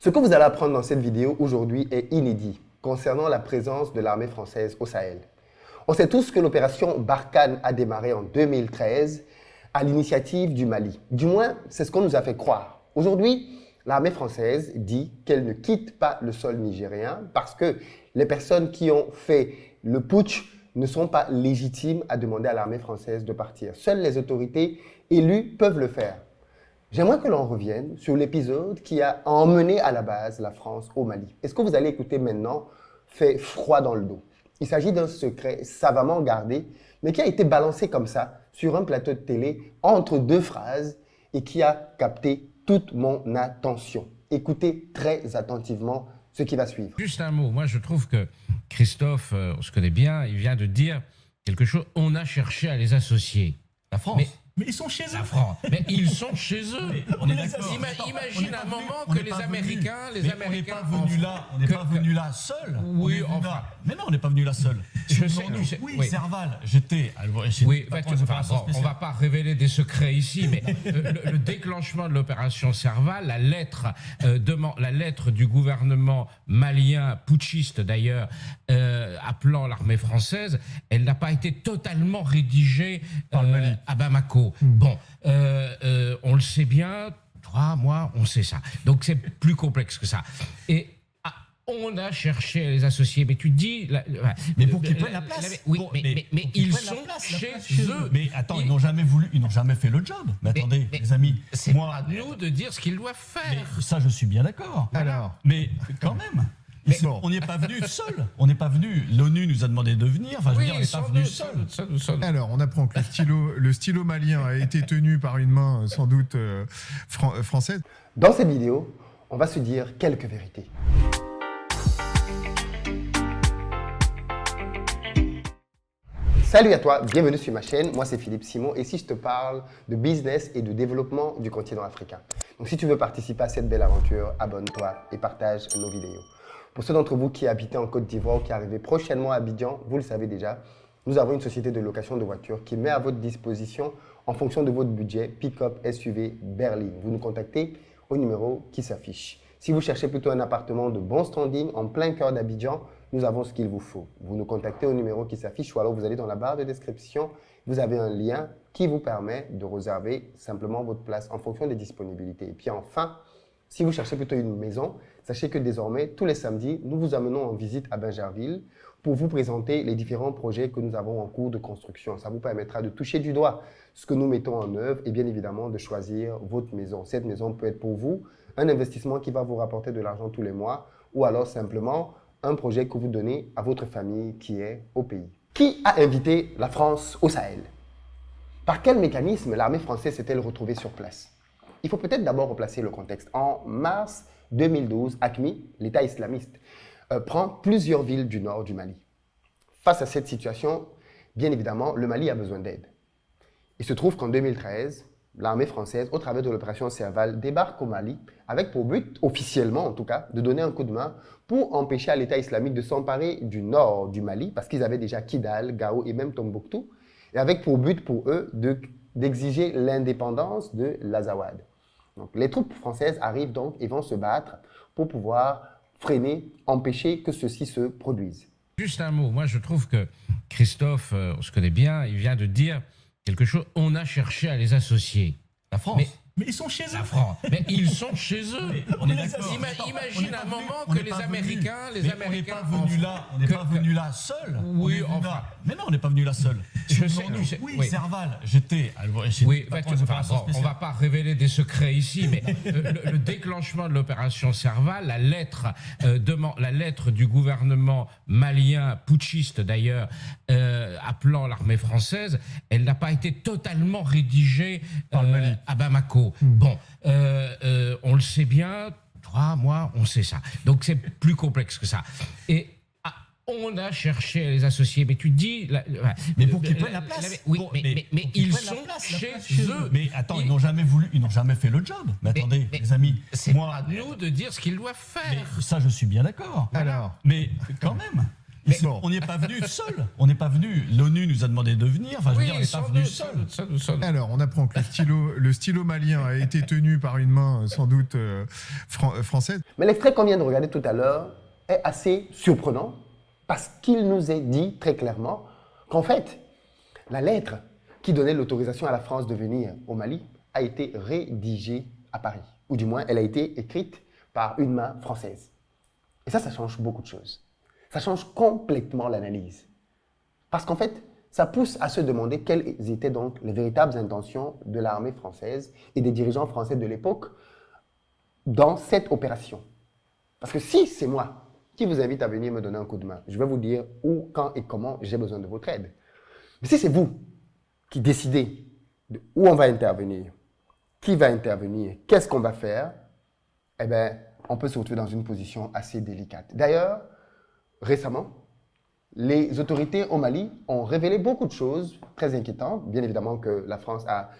Ce que vous allez apprendre dans cette vidéo aujourd'hui est inédit concernant la présence de l'armée française au Sahel. On sait tous que l'opération Barkhane a démarré en 2013 à l'initiative du Mali. Du moins, c'est ce qu'on nous a fait croire. Aujourd'hui, l'armée française dit qu'elle ne quitte pas le sol nigérien parce que les personnes qui ont fait le putsch ne sont pas légitimes à demander à l'armée française de partir. Seules les autorités élues peuvent le faire. J'aimerais que l'on revienne sur l'épisode qui a emmené à la base la France au Mali. Et ce que vous allez écouter maintenant fait froid dans le dos. Il s'agit d'un secret savamment gardé, mais qui a été balancé comme ça sur un plateau de télé entre deux phrases et qui a capté toute mon attention. Écoutez très attentivement ce qui va suivre. Juste un mot, moi je trouve que Christophe, on se connaît bien, il vient de dire quelque chose, on a cherché à les associer. La France. Mais ils sont chez eux. La France. Mais ils sont chez eux. On est d'accord. Imagine un moment que les Américains... On n'est pas venu là seul. Oui, enfin... Mais non, on n'est pas venu là seul. Je sais, oui, Serval, j'étais... Oui, on ne va pas révéler des secrets ici, mais le déclenchement de l'opération Serval, la lettre du gouvernement malien, putschiste d'ailleurs, appelant l'armée française, elle n'a pas été totalement rédigée à Bamako. Bon, on le sait bien, toi, moi, on sait ça. Donc c'est plus complexe que ça. Et on a cherché à les associer, mais tu dis... mais pour qu'ils prennent la place. Oui, mais ils sont chez eux. Mais attends, ils n'ont jamais fait le job. Mais attendez, les amis, c'est à nous de dire ce qu'ils doivent faire. Mais ça, je suis bien d'accord. Alors, mais quand même... On n'y est pas venu seul. On n'est pas venu. L'ONU nous a demandé de venir. Enfin, je veux dire, on n'est pas venu seul. Alors, on apprend que le stylo malien a été tenu par une main sans doute française. Dans cette vidéo, on va se dire quelques vérités. Salut à toi, bienvenue sur ma chaîne. Moi, c'est Philippe Simon et si je te parle de business et de développement du continent africain. Donc, si tu veux participer à cette belle aventure, abonne-toi et partage nos vidéos. Pour ceux d'entre vous qui habitez en Côte d'Ivoire ou qui arrivez prochainement à Abidjan, vous le savez déjà, nous avons une société de location de voitures qui met à votre disposition, en fonction de votre budget, pick-up, SUV, berline. Vous nous contactez au numéro qui s'affiche. Si vous cherchez plutôt un appartement de bon standing en plein cœur d'Abidjan, nous avons ce qu'il vous faut. Vous nous contactez au numéro qui s'affiche ou alors vous allez dans la barre de description. Vous avez un lien qui vous permet de réserver simplement votre place en fonction des disponibilités. Et puis enfin, si vous cherchez plutôt une maison, sachez que désormais, tous les samedis, nous vous amenons en visite à Bingerville pour vous présenter les différents projets que nous avons en cours de construction. Ça vous permettra de toucher du doigt ce que nous mettons en œuvre et bien évidemment de choisir votre maison. Cette maison peut être pour vous un investissement qui va vous rapporter de l'argent tous les mois ou alors simplement un projet que vous donnez à votre famille qui est au pays. Qui a invité la France au Sahel? Par quel mécanisme l'armée française s'est-elle retrouvée sur place? Il faut peut-être d'abord replacer le contexte. En mars 2012, AQMI, l'État islamiste, prend plusieurs villes du nord du Mali. Face à cette situation, bien évidemment, le Mali a besoin d'aide. Il se trouve qu'en 2013, l'armée française, au travers de l'opération Serval, débarque au Mali avec pour but, officiellement en tout cas, de donner un coup de main pour empêcher à l'État islamique de s'emparer du nord du Mali, parce qu'ils avaient déjà Kidal, Gao et même Tombouctou, et avec pour but pour eux d'exiger l'indépendance de l'Azawad. Donc, les troupes françaises arrivent donc et vont se battre pour pouvoir freiner, empêcher que ceci se produise. Juste un mot, moi je trouve que Christophe, on se connaît bien, il vient de dire quelque chose, on a cherché à les associer. La France. Mais ils sont chez eux. La France. Mais ils sont chez eux. On est d'accord. Imagine un moment que les Américains... On n'est pas venu là seul. Oui, enfin... Mais non, on n'est pas venu là seul. Oui, Serval, j'étais... Oui, on ne va pas révéler des secrets ici, mais le déclenchement de l'opération Serval, la lettre du gouvernement malien, putschiste d'ailleurs, appelant l'armée française, elle n'a pas été totalement rédigée à Bamako. Bon, on le sait bien, toi, moi, on sait ça. Donc c'est plus complexe que ça. Et on a cherché à les associer, mais tu dis... mais pour qu'ils prennent la place. Oui, mais ils sont chez eux. Mais attends, ils n'ont jamais fait le job. Mais attendez, les amis, c'est à nous de dire ce qu'ils doivent faire. Mais ça, je suis bien d'accord. Alors, mais quand même... Mais bon. On n'y est pas venu seul. On n'est pas venu. L'ONU nous a demandé de venir. Enfin, je veux dire, on n'est pas venu seul. Alors, on apprend que le stylo malien a été tenu par une main sans doute française. Mais l'extrait qu'on vient de regarder tout à l'heure est assez surprenant parce qu'il nous est dit très clairement qu'en fait, la lettre qui donnait l'autorisation à la France de venir au Mali a été rédigée à Paris. Ou du moins, elle a été écrite par une main française. Et ça change beaucoup de choses. Ça change complètement l'analyse. Parce qu'en fait, ça pousse à se demander quelles étaient donc les véritables intentions de l'armée française et des dirigeants français de l'époque dans cette opération. Parce que si c'est moi qui vous invite à venir me donner un coup de main, je vais vous dire où, quand et comment j'ai besoin de votre aide. Mais si c'est vous qui décidez de où on va intervenir, qui va intervenir, qu'est-ce qu'on va faire, eh bien, on peut se retrouver dans une position assez délicate. D'ailleurs, récemment, les autorités au Mali ont révélé beaucoup de choses très inquiétantes, bien évidemment que la France a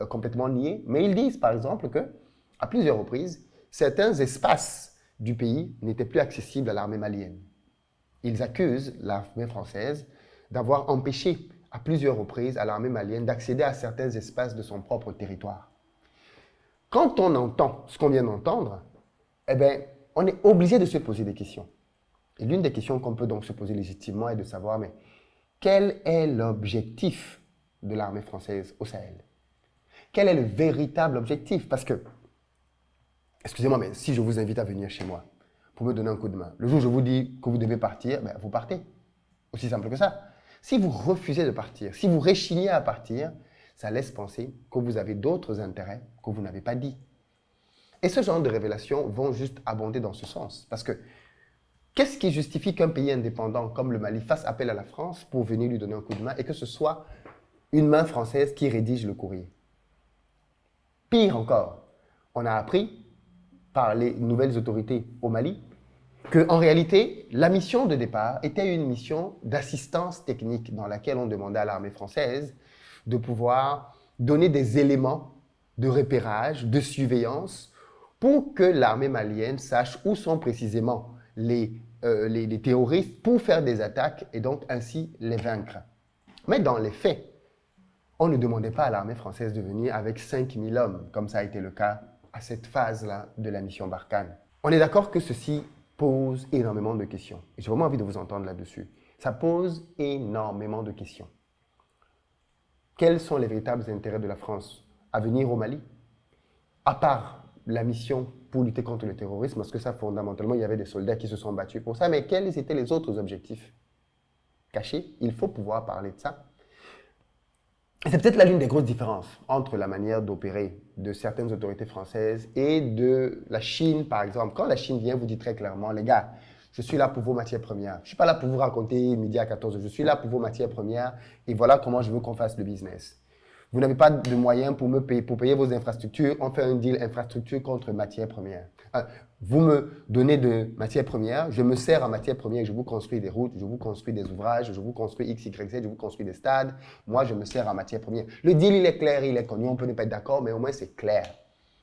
complètement nié, mais ils disent par exemple qu'à plusieurs reprises, certains espaces du pays n'étaient plus accessibles à l'armée malienne. Ils accusent l'armée française d'avoir empêché à plusieurs reprises à l'armée malienne d'accéder à certains espaces de son propre territoire. Quand on entend ce qu'on vient d'entendre, eh bien, on est obligé de se poser des questions. Et l'une des questions qu'on peut donc se poser légitimement est de savoir, mais quel est l'objectif de l'armée française au Sahel? Quel est le véritable objectif? Parce que, excusez-moi, mais si je vous invite à venir chez moi pour me donner un coup de main, le jour où je vous dis que vous devez partir, ben, vous partez. Aussi simple que ça. Si vous refusez de partir, si vous réchignez à partir, ça laisse penser que vous avez d'autres intérêts que vous n'avez pas dit. Et ce genre de révélations vont juste abonder dans ce sens. Parce que qu'est-ce qui justifie qu'un pays indépendant comme le Mali fasse appel à la France pour venir lui donner un coup de main et que ce soit une main française qui rédige le courrier? Pire encore, on a appris par les nouvelles autorités au Mali qu'en réalité, la mission de départ était une mission d'assistance technique dans laquelle on demandait à l'armée française de pouvoir donner des éléments de repérage, de surveillance pour que l'armée malienne sache où sont précisément les terroristes pour faire des attaques et donc ainsi les vaincre. Mais dans les faits, on ne demandait pas à l'armée française de venir avec 5000 hommes, comme ça a été le cas à cette phase-là de la mission Barkhane. On est d'accord que ceci pose énormément de questions. Et j'ai vraiment envie de vous entendre là-dessus. Ça pose énormément de questions. Quels sont les véritables intérêts de la France à venir au Mali? À part la mission pour lutter contre le terrorisme, parce que ça, fondamentalement, il y avait des soldats qui se sont battus pour ça, mais quels étaient les autres objectifs cachés? Il faut pouvoir parler de ça. Et c'est peut-être l'une des grosses différences entre la manière d'opérer de certaines autorités françaises et de la Chine, par exemple. Quand la Chine vient, vous dit très clairement, les gars, je suis là pour vos matières premières. Je ne suis pas là pour vous raconter midi à 14h. Je suis là pour vos matières premières et voilà comment je veux qu'on fasse le business. Vous n'avez pas de moyens pour me payer, pour payer vos infrastructures. On fait un deal infrastructure contre matières premières. Vous me donnez de matières premières, je me sers en matières premières, je vous construis des routes, je vous construis des ouvrages, je vous construis X, Y, Z, je vous construis des stades. Moi, je me sers en matières premières. Le deal, il est clair, il est connu. On peut ne pas être d'accord, mais au moins, c'est clair.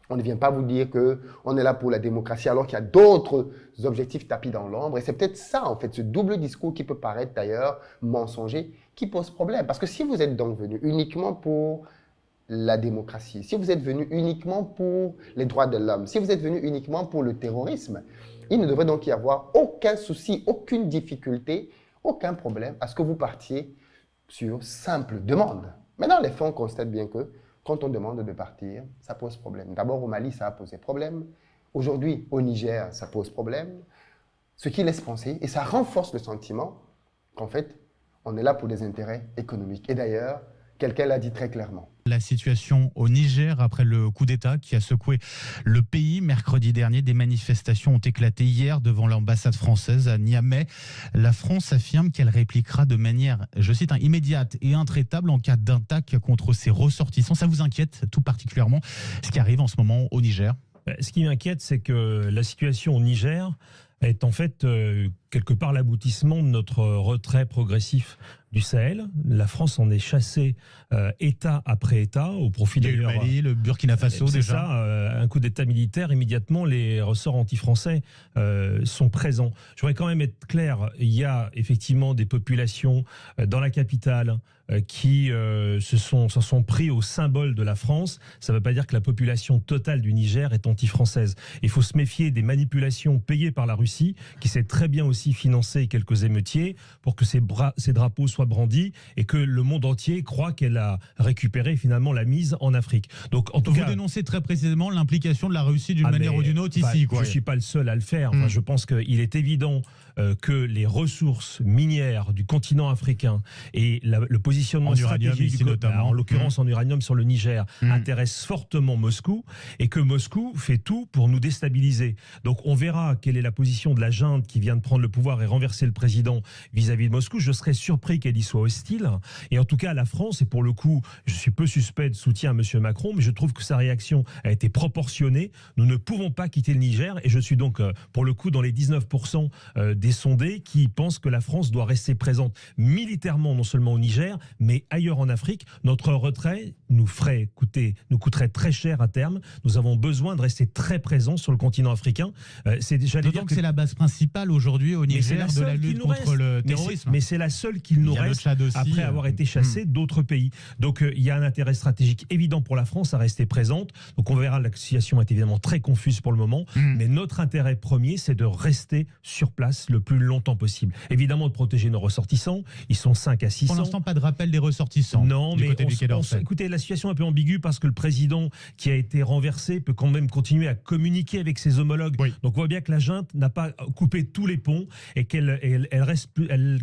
On ne vient pas vous dire qu'on est là pour la démocratie alors qu'il y a d'autres objectifs tapis dans l'ombre. Et c'est peut-être ça, en fait, ce double discours qui peut paraître d'ailleurs mensonger, qui pose problème. Parce que si vous êtes donc venu uniquement pour la démocratie, si vous êtes venu uniquement pour les droits de l'homme, si vous êtes venu uniquement pour le terrorisme, il ne devrait donc y avoir aucun souci, aucune difficulté, aucun problème à ce que vous partiez sur simple demande. Mais dans les faits, on constate bien que quand on demande de partir, ça pose problème. D'abord au Mali, ça a posé problème. Aujourd'hui, au Niger, ça pose problème. Ce qui laisse penser, et ça renforce le sentiment qu'en fait, on est là pour des intérêts économiques. Et d'ailleurs, quelqu'un l'a dit très clairement. La situation au Niger après le coup d'État qui a secoué le pays mercredi dernier. Des manifestations ont éclaté hier devant l'ambassade française à Niamey. La France affirme qu'elle répliquera de manière, je cite, immédiate et intraitable en cas d'attaque contre ses ressortissants. Ça vous inquiète tout particulièrement ce qui arrive en ce moment au Niger? Ce qui m'inquiète, c'est que la situation au Niger est en fait quelque part l'aboutissement de notre retrait progressif du Sahel. La France en est chassée État après État, au profit Il y a eu le Mali, le Burkina Faso c'est déjà. ça, un coup d'État militaire, immédiatement les ressorts anti-français sont présents. Je voudrais quand même être clair, il y a effectivement des populations dans la capitale qui s'en sont pris au symbole de la France. Ça ne veut pas dire que la population totale du Niger est anti-française. Il faut se méfier des manipulations payées par la Russie, qui sait très bien aussi financer quelques émeutiers pour que ces drapeaux soient brandis et que le monde entier croit qu'elle a récupéré finalement la mise en Afrique. Donc, en tout cas, vous dénoncez très précisément l'implication de la Russie d'une manière ou d'une autre ici. Je ne suis pas le seul à le faire. Enfin, je pense qu'il est évident que les ressources minières du continent africain et le positionnement stratégique notamment, en l'occurrence en uranium sur le Niger, intéresse fortement Moscou et que Moscou fait tout pour nous déstabiliser. Donc on verra quelle est la position de la junte qui vient de prendre le pouvoir et renverser le président vis-à-vis de Moscou. Je serais surpris qu'elle y soit hostile. Et en tout cas, la France, et pour le coup, je suis peu suspect de soutien à M. Macron, mais je trouve que sa réaction a été proportionnée. Nous ne pouvons pas quitter le Niger et je suis donc, pour le coup, dans les 19% des sondés qui pensent que la France doit rester présente militairement, non seulement au Niger, mais ailleurs en Afrique. Notre retrait nous coûterait très cher à terme. Nous avons besoin de rester très présents sur le continent africain. D'autant que c'est la base principale aujourd'hui au Niger de la lutte contre le terrorisme. Mais c'est la seule qu'il nous reste après avoir été chassé d'autres pays. Donc il y a un intérêt stratégique évident pour la France à rester présente. Donc on verra, la situation est évidemment très confuse pour le moment, mais notre intérêt premier, c'est de rester sur place le plus longtemps possible. Évidemment, de protéger nos ressortissants. Ils sont 5 à 600. Pour l'instant, pas de rappel des ressortissants. Non, mais écoutez, la situation est un peu ambiguë parce que le président qui a été renversé peut quand même continuer à communiquer avec ses homologues. Oui. Donc on voit bien que la junte n'a pas coupé tous les ponts et qu'elle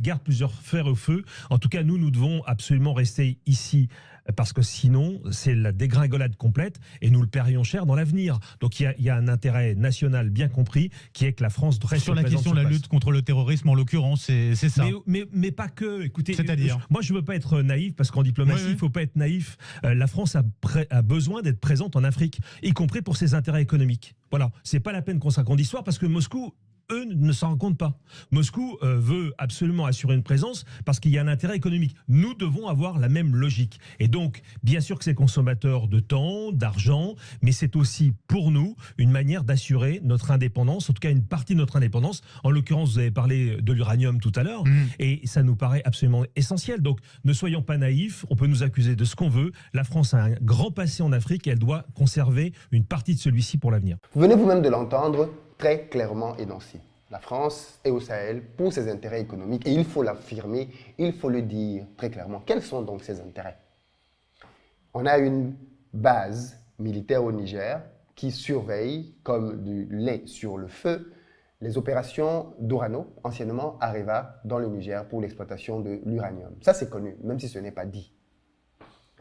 garde plusieurs fers au feu. En tout cas, nous devons absolument rester ici parce que sinon, c'est la dégringolade complète et nous le paierions cher dans l'avenir. Donc il y a un intérêt national bien compris qui est que la France reste sur la question de la lutte contre le terrorisme, en l'occurrence, c'est ça. Mais pas que. Écoutez, c'est-à-dire, moi je veux pas être naïf parce qu'en diplomatie, il faut pas être naïf. La France a besoin d'être présente en Afrique, y compris pour ses intérêts économiques. Voilà, c'est pas la peine qu'on se raconte d'histoire parce que Moscou, eux, ne s'en rendent compte pas. Moscou veut absolument assurer une présence parce qu'il y a un intérêt économique. Nous devons avoir la même logique. Et donc, bien sûr que c'est consommateur de temps, d'argent, mais c'est aussi pour nous une manière d'assurer notre indépendance, en tout cas une partie de notre indépendance. En l'occurrence, vous avez parlé de l'uranium tout à l'heure, et ça nous paraît absolument essentiel. Donc, ne soyons pas naïfs, on peut nous accuser de ce qu'on veut. La France a un grand passé en Afrique et elle doit conserver une partie de celui-ci pour l'avenir. Vous venez vous-même de l'entendre, très clairement énoncé. La France est au Sahel pour ses intérêts économiques et il faut l'affirmer, il faut le dire très clairement. Quels sont donc ces intérêts? On a une base militaire au Niger qui surveille, comme du lait sur le feu, les opérations d'Orano, anciennement Areva, dans le Niger pour l'exploitation de l'uranium. Ça, c'est connu, même si ce n'est pas dit.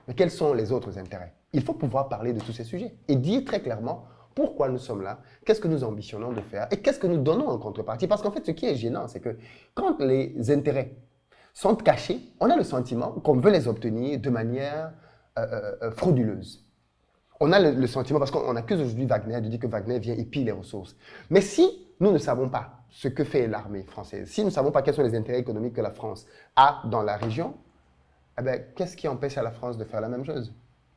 Mais quels sont les autres intérêts? Il faut pouvoir parler de tous ces sujets et dire très clairement pourquoi nous sommes là, qu'est-ce que nous ambitionnons de faire et qu'est-ce que nous donnons en contrepartie. Parce qu'en fait, ce qui est gênant, c'est que quand les intérêts sont cachés, on a le sentiment qu'on veut les obtenir de manière frauduleuse. On a le sentiment, parce qu'on accuse aujourd'hui Wagner de dire que Wagner vient et pille les ressources. Mais si nous ne savons pas ce que fait l'armée française, si nous ne savons pas quels sont les intérêts économiques que la France a dans la région, eh bien, qu'est-ce qui empêche à la France de faire la même chose?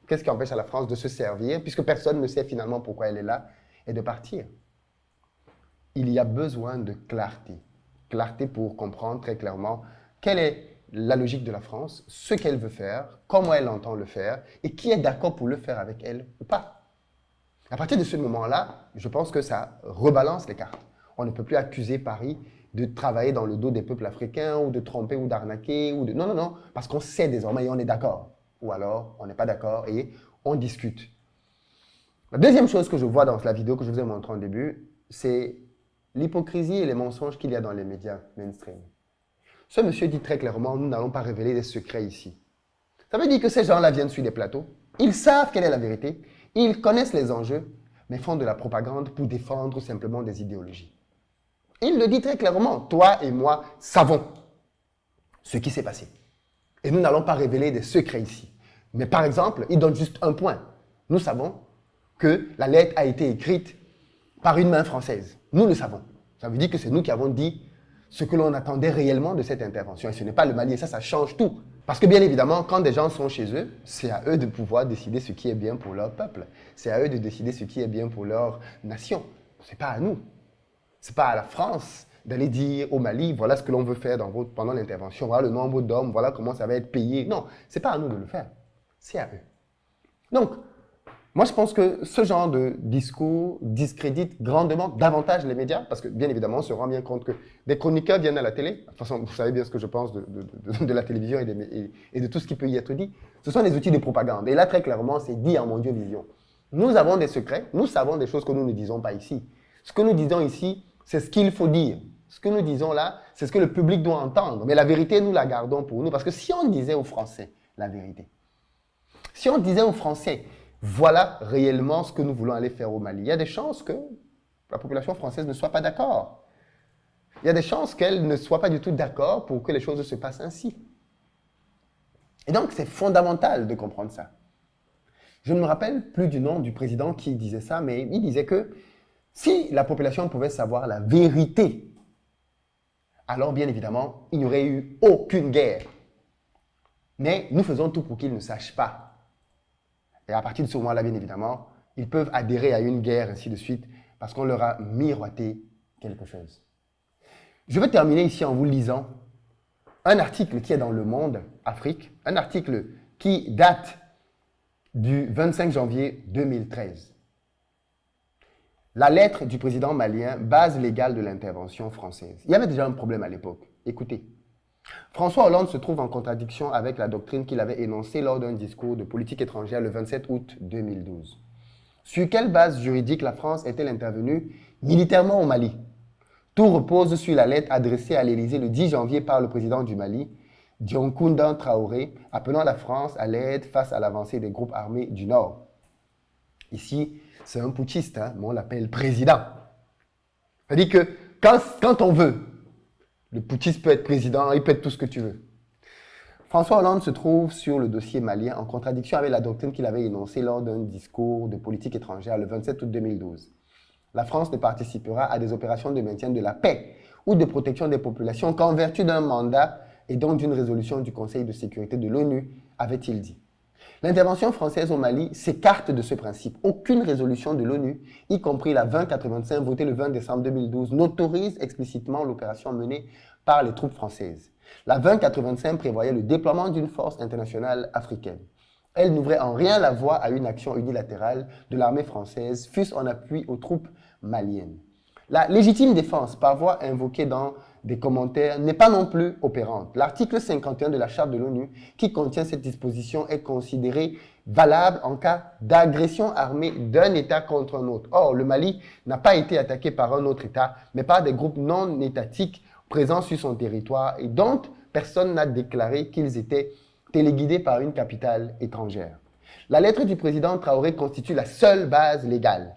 Qu'est-ce qui empêche à la France de se servir, puisque personne ne sait finalement pourquoi elle est là, et de partir? Il y a besoin de clarté. Clarté pour comprendre très clairement quelle est la logique de la France, ce qu'elle veut faire, comment elle entend le faire, et qui est d'accord pour le faire avec elle ou pas. À partir de ce moment-là, je pense que ça rebalance les cartes. On ne peut plus accuser Paris de travailler dans le dos des peuples africains, ou de tromper, ou d'arnaquer, ou de... Non, parce qu'on sait désormais et on est d'accord. Ou alors, on n'est pas d'accord et on discute. La deuxième chose que je vois dans la vidéo que je vous ai montrée en début, c'est l'hypocrisie et les mensonges qu'il y a dans les médias mainstream. Ce monsieur dit très clairement, nous n'allons pas révéler des secrets ici. Ça veut dire que ces gens-là viennent sur des plateaux, ils savent quelle est la vérité, ils connaissent les enjeux, mais font de la propagande pour défendre simplement des idéologies. Il le dit très clairement, toi et moi savons ce qui s'est passé. Et nous n'allons pas révéler des secrets ici. Mais par exemple, il donne juste un point. Nous savons que la lettre a été écrite par une main française. Nous le savons. Ça veut dire que c'est nous qui avons dit ce que l'on attendait réellement de cette intervention. Et ce n'est pas le Mali, et ça change tout. Parce que bien évidemment, quand des gens sont chez eux, c'est à eux de pouvoir décider ce qui est bien pour leur peuple. C'est à eux de décider ce qui est bien pour leur nation. Ce n'est pas à nous. Ce n'est pas à la France d'aller dire au Mali, voilà ce que l'on veut faire pendant l'intervention, voilà le nombre d'hommes, voilà comment ça va être payé. Non, ce n'est pas à nous de le faire. C'est à eux. Donc, moi, je pense que ce genre de discours discrédite grandement davantage les médias, parce que, bien évidemment, on se rend bien compte que des chroniqueurs viennent à la télé. De toute façon, vous savez bien ce que je pense de la télévision et de tout ce qui peut y être dit. Ce sont des outils de propagande. Et là, très clairement, c'est dit en Mondiovision. Nous avons des secrets, nous savons des choses que nous ne disons pas ici. Ce que nous disons ici, c'est ce qu'il faut dire. Ce que nous disons là, c'est ce que le public doit entendre. Mais la vérité, nous la gardons pour nous, parce que si on disait aux Français la vérité, si on disait aux Français, voilà réellement ce que nous voulons aller faire au Mali, il y a des chances que la population française ne soit pas d'accord. Il y a des chances qu'elle ne soit pas du tout d'accord pour que les choses se passent ainsi. Et donc, c'est fondamental de comprendre ça. Je ne me rappelle plus du nom du président qui disait ça, mais il disait que si la population pouvait savoir la vérité, alors bien évidemment, il n'y aurait eu aucune guerre. Mais nous faisons tout pour qu'ils ne sachent pas. Et à partir de ce moment-là, bien évidemment, ils peuvent adhérer à une guerre, ainsi de suite, parce qu'on leur a miroité quelque chose. Je vais terminer ici en vous lisant un article qui est dans Le Monde Afrique, un article qui date du 25 janvier 2013. La lettre du président malien, base légale de l'intervention française. Il y avait déjà un problème à l'époque. Écoutez. François Hollande se trouve en contradiction avec la doctrine qu'il avait énoncée lors d'un discours de politique étrangère le 27 août 2012. Sur quelle base juridique la France est-elle intervenue militairement au Mali? Tout repose sur la lettre adressée à l'Élysée le 10 janvier par le président du Mali, Dioncounda Traoré, appelant la France à l'aide face à l'avancée des groupes armés du Nord. Ici, c'est un putschiste, mais on l'appelle président. C'est-à-dire que quand on veut, le putschiste peut être président, il peut être tout ce que tu veux. François Hollande se trouve sur le dossier malien en contradiction avec la doctrine qu'il avait énoncée lors d'un discours de politique étrangère le 27 août 2012. La France ne participera à des opérations de maintien de la paix ou de protection des populations qu'en vertu d'un mandat et donc d'une résolution du Conseil de sécurité de l'ONU, avait-il dit. L'intervention française au Mali s'écarte de ce principe. Aucune résolution de l'ONU, y compris la 2085 votée le 20 décembre 2012, n'autorise explicitement l'opération menée par les troupes françaises. La 2085 prévoyait le déploiement d'une force internationale africaine. Elle n'ouvrait en rien la voie à une action unilatérale de l'armée française, fût-ce en appui aux troupes maliennes. La légitime défense, par voie invoquée dans des commentaires, n'est pas non plus opérante. L'article 51 de la Charte de l'ONU, qui contient cette disposition, est considéré valable en cas d'agression armée d'un État contre un autre. Or, le Mali n'a pas été attaqué par un autre État, mais par des groupes non étatiques présents sur son territoire et dont personne n'a déclaré qu'ils étaient téléguidés par une capitale étrangère. La lettre du président Traoré constitue la seule base légale.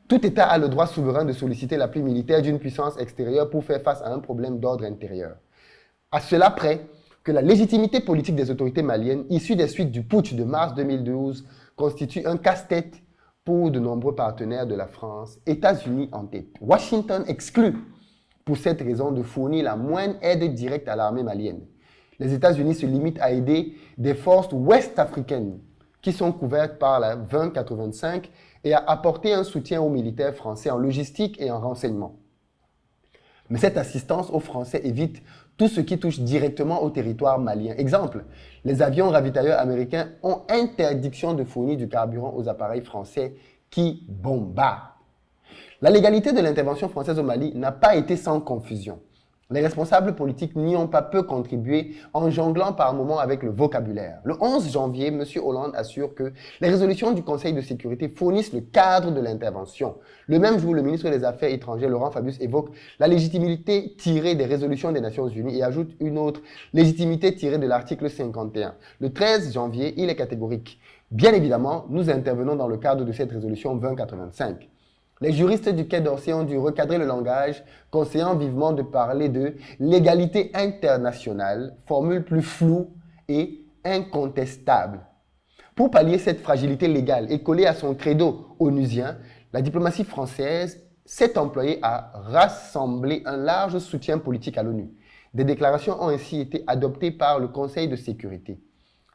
Tout État a le droit souverain de solliciter l'appui militaire d'une puissance extérieure pour faire face à un problème d'ordre intérieur. À cela près que la légitimité politique des autorités maliennes, issue des suites du putsch de mars 2012, constitue un casse-tête pour de nombreux partenaires de la France, États-Unis en tête. Washington exclut pour cette raison de fournir la moindre aide directe à l'armée malienne. Les États-Unis se limitent à aider des forces ouest-africaines qui sont couvertes par la 2085 et à apporter un soutien aux militaires français en logistique et en renseignement. Mais cette assistance aux Français évite tout ce qui touche directement au territoire malien. Exemple, les avions ravitailleurs américains ont interdiction de fournir du carburant aux appareils français qui bombardent. La légalité de l'intervention française au Mali n'a pas été sans confusion. Les responsables politiques n'y ont pas peu contribué en jonglant par moments avec le vocabulaire. Le 11 janvier, M. Hollande assure que les résolutions du Conseil de sécurité fournissent le cadre de l'intervention. Le même jour, le ministre des Affaires étrangères, Laurent Fabius, évoque la légitimité tirée des résolutions des Nations Unies et ajoute une autre légitimité tirée de l'article 51. Le 13 janvier, il est catégorique. Bien évidemment, nous intervenons dans le cadre de cette résolution 2085. Les juristes du Quai d'Orsay ont dû recadrer le langage, conseillant vivement de parler de légalité internationale, formule plus floue et incontestable. Pour pallier cette fragilité légale et coller à son credo onusien, la diplomatie française s'est employé à rassembler un large soutien politique à l'ONU. Des déclarations ont ainsi été adoptées par le Conseil de sécurité.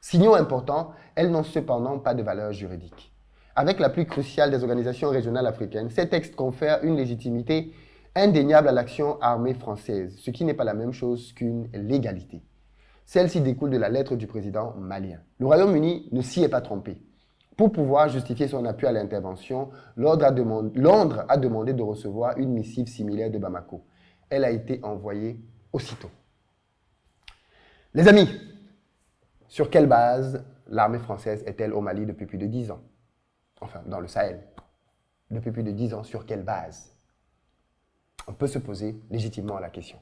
Signaux importants, elles n'ont cependant pas de valeur juridique. Avec l'appui crucial des organisations régionales africaines, ces textes confèrent une légitimité indéniable à l'action armée française, ce qui n'est pas la même chose qu'une légalité. Celle-ci découle de la lettre du président malien. Le Royaume-Uni ne s'y est pas trompé. Pour pouvoir justifier son appui à l'intervention, Londres a demandé de recevoir une missive similaire de Bamako. Elle a été envoyée aussitôt. Les amis, sur quelle base l'armée française est-elle au Mali depuis plus de 10 ans? Enfin, dans le Sahel. Depuis plus de 10 ans, sur quelle base? On peut se poser légitimement la question.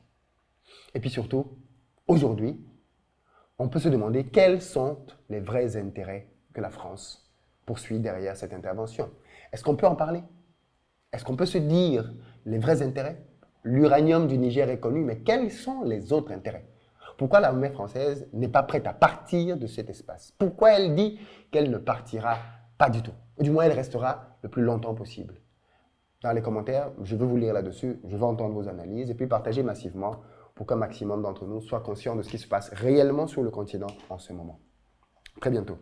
Et puis surtout, aujourd'hui, on peut se demander quels sont les vrais intérêts que la France poursuit derrière cette intervention. Est-ce qu'on peut en parler? Est-ce qu'on peut se dire les vrais intérêts? L'uranium du Niger est connu, mais quels sont les autres intérêts? Pourquoi l'armée française n'est pas prête à partir de cet espace? Pourquoi elle dit qu'elle ne partira pas du tout? Ou du moins, elle restera le plus longtemps possible. Dans les commentaires, je veux vous lire là-dessus, je veux entendre vos analyses et puis partager massivement pour qu'un maximum d'entre nous soient conscients de ce qui se passe réellement sur le continent en ce moment. Très bientôt.